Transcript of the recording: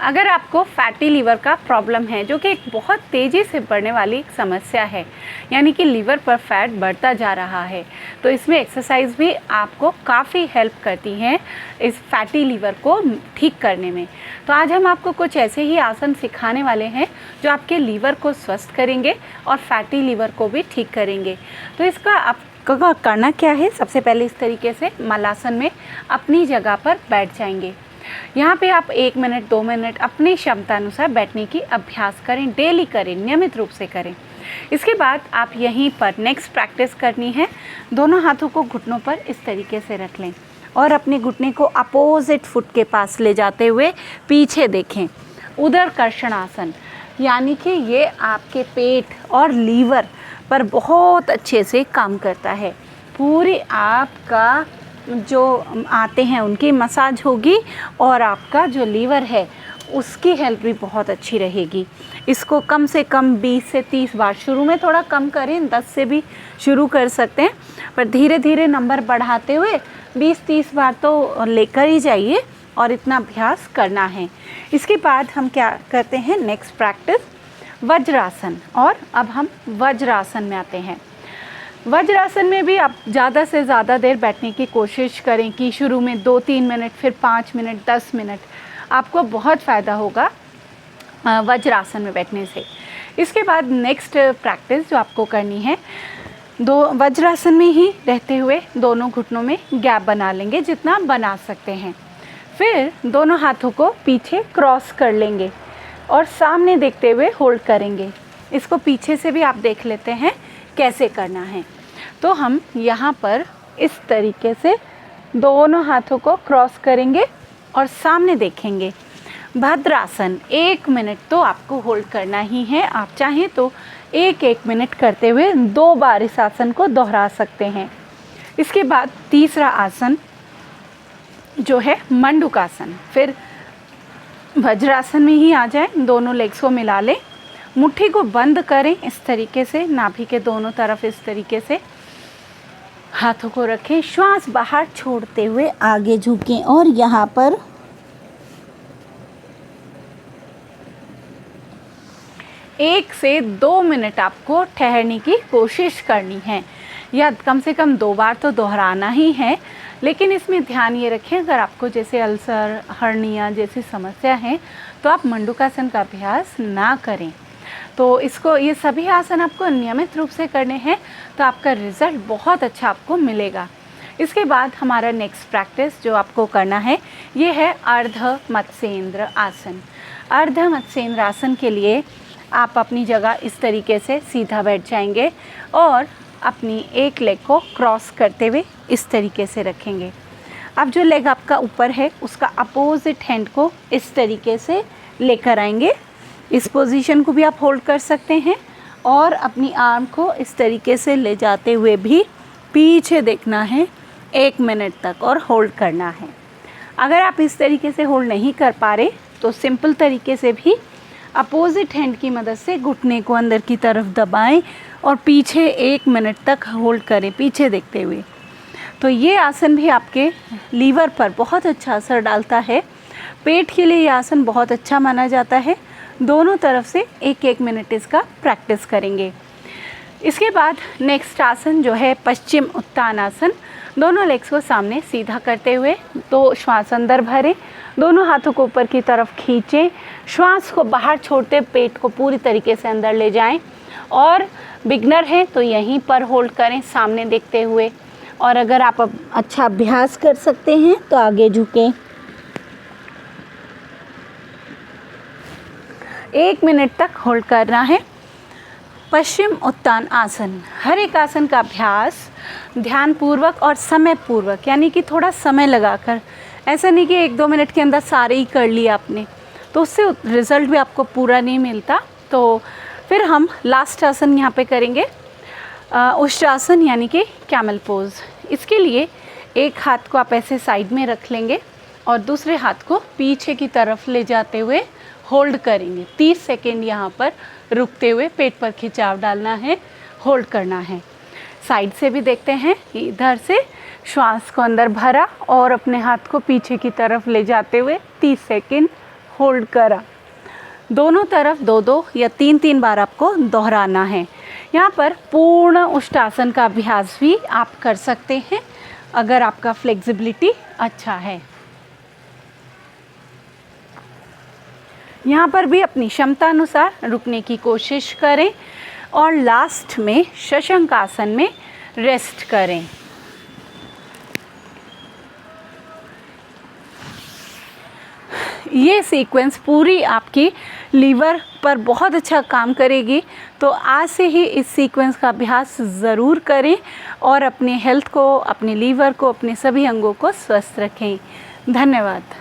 अगर आपको fatty liver का प्रॉब्लम है, जो कि एक बहुत तेज़ी से बढ़ने वाली एक समस्या है, यानी कि लीवर पर फैट बढ़ता जा रहा है, तो इसमें एक्सरसाइज भी आपको काफ़ी हेल्प करती हैं इस फैटी लीवर को ठीक करने में। तो आज हम आपको कुछ ऐसे ही आसन सिखाने वाले हैं जो आपके लीवर को स्वस्थ करेंगे और फैटी लीवर को भी ठीक करेंगे। तो इसका आपको करना क्या है, सबसे पहले इस तरीके से मलासन में अपनी जगह पर बैठ जाएंगे। यहाँ पे आप 1 मिनट 2 मिनट अपनी क्षमता अनुसार बैठने की अभ्यास करें, डेली करें, नियमित रूप से करें। इसके बाद आप यहीं पर नेक्स्ट प्रैक्टिस करनी है। दोनों हाथों को घुटनों पर इस तरीके से रख लें और अपने घुटने को अपोजिट फुट के पास ले जाते हुए पीछे देखें। उदर कर्षण आसन, यानी कि ये आपके पेट और लीवर पर बहुत अच्छे से काम करता है। पूरी आपका जो आते हैं उनकी मसाज होगी और आपका जो लीवर है उसकी हेल्थ भी बहुत अच्छी रहेगी। इसको कम से कम 20 से 30 बार, शुरू में थोड़ा कम करें, 10 से भी शुरू कर सकते हैं, पर धीरे धीरे नंबर बढ़ाते हुए 20-30 बार तो लेकर ही जाइए और इतना अभ्यास करना है। इसके बाद हम क्या करते हैं, नेक्स्ट प्रैक्टिस वज्रासन। और अब हम वज्रासन में आते हैं। वज्रासन में भी आप ज़्यादा से ज़्यादा देर बैठने की कोशिश करें कि शुरू में 2-3 मिनट, फिर 5 मिनट, 10 मिनट, आपको बहुत फ़ायदा होगा वज्रासन में बैठने से। इसके बाद नेक्स्ट प्रैक्टिस जो आपको करनी है, वज्रासन में ही रहते हुए दोनों घुटनों में गैप बना लेंगे जितना बना सकते हैं। फिर दोनों हाथों को पीछे क्रॉस कर लेंगे और सामने देखते हुए होल्ड करेंगे। इसको पीछे से भी आप देख लेते हैं कैसे करना है। तो हम यहाँ पर इस तरीके से दोनों हाथों को क्रॉस करेंगे और सामने देखेंगे। भद्रासन 1 मिनट तो आपको होल्ड करना ही है। आप चाहें तो 1-1 मिनट करते हुए 2 बार इस आसन को दोहरा सकते हैं। इसके बाद तीसरा आसन जो है मंडूकासन। फिर वज्रासन में ही आ जाए, दोनों लेग्स को मिला लें, मुट्ठी को बंद करें इस तरीके से, नाभि के दोनों तरफ इस तरीके से हाथों को रखें, श्वास बाहर छोड़ते हुए आगे झुकें और यहाँ पर 1 से 2 मिनट आपको ठहरने की कोशिश करनी है, या कम से कम 2 बार तो दोहराना ही है। लेकिन इसमें ध्यान ये रखें, अगर आपको जैसे अल्सर, हर्निया जैसी समस्या है तो आप मंडूकासन का अभ्यास ना करें। तो ये सभी आसन आपको नियमित रूप से करने हैं तो आपका रिज़ल्ट बहुत अच्छा आपको मिलेगा। इसके बाद हमारा नेक्स्ट प्रैक्टिस जो आपको करना है ये है अर्ध मत्स्येंद्र आसन। अर्ध मत्स्येंद्र आसन के लिए आप अपनी जगह इस तरीके से सीधा बैठ जाएंगे और अपनी एक लेग को क्रॉस करते हुए इस तरीके से रखेंगे। अब जो लेग आपका ऊपर है उसका अपोजिट हैंड को इस तरीके से लेकर आएंगे। इस पोजीशन को भी आप होल्ड कर सकते हैं और अपनी आर्म को इस तरीके से ले जाते हुए भी पीछे देखना है 1 मिनट तक और होल्ड करना है। अगर आप इस तरीके से होल्ड नहीं कर पा रहे तो सिंपल तरीके से भी अपोजिट हैंड की मदद से घुटने को अंदर की तरफ दबाएं और पीछे 1 मिनट तक होल्ड करें पीछे देखते हुए। तो ये आसन भी आपके लीवर पर बहुत अच्छा असर डालता है। पेट के लिए ये आसन बहुत अच्छा माना जाता है। दोनों तरफ से 1-1 मिनट इसका प्रैक्टिस करेंगे। इसके बाद नेक्स्ट आसन जो है पश्चिम उत्तान आसन। दोनों लेग्स को सामने सीधा करते हुए तो श्वास अंदर भरें, दोनों हाथों को ऊपर की तरफ खींचें, श्वास को बाहर छोड़ते पेट को पूरी तरीके से अंदर ले जाएं और बिगनर हैं तो यहीं पर होल्ड करें सामने देखते हुए। और अगर आप अच्छा अभ्यास कर सकते हैं तो आगे झुकें। 1 मिनट तक होल्ड करना है। पश्चिम उत्तान आसन, हर एक आसन का अभ्यास ध्यानपूर्वक और समयपूर्वक, यानी कि थोड़ा समय लगाकर, ऐसा नहीं कि 1-2 मिनट के अंदर सारे ही कर लिए आपने, तो उससे रिज़ल्ट भी आपको पूरा नहीं मिलता। तो फिर हम लास्ट आसन यहाँ पे करेंगे उष्ट्रासन, यानी कि कैमल पोज। इसके लिए एक हाथ को आप ऐसे साइड में रख लेंगे और दूसरे हाथ को पीछे की तरफ ले जाते हुए होल्ड करेंगे। 30 सेकेंड यहाँ पर रुकते हुए पेट पर खिंचाव डालना है, होल्ड करना है। साइड से भी देखते हैं, इधर से श्वास को अंदर भरा और अपने हाथ को पीछे की तरफ ले जाते हुए 30 सेकेंड होल्ड करा। दोनों तरफ 2-2 या 3-3 बार आपको दोहराना है। यहाँ पर पूर्ण उष्टासन का अभ्यास भी आप कर सकते हैं अगर आपका फ्लेक्सिबिलिटी अच्छा है। यहाँ पर भी अपनी क्षमता अनुसार रुकने की कोशिश करें और लास्ट में शशंकासन में रेस्ट करें। ये सीक्वेंस पूरी आपकी लीवर पर बहुत अच्छा काम करेगी। तो आज से ही इस सीक्वेंस का अभ्यास ज़रूर करें और अपने हेल्थ को, अपने लीवर को, अपने सभी अंगों को स्वस्थ रखें। धन्यवाद।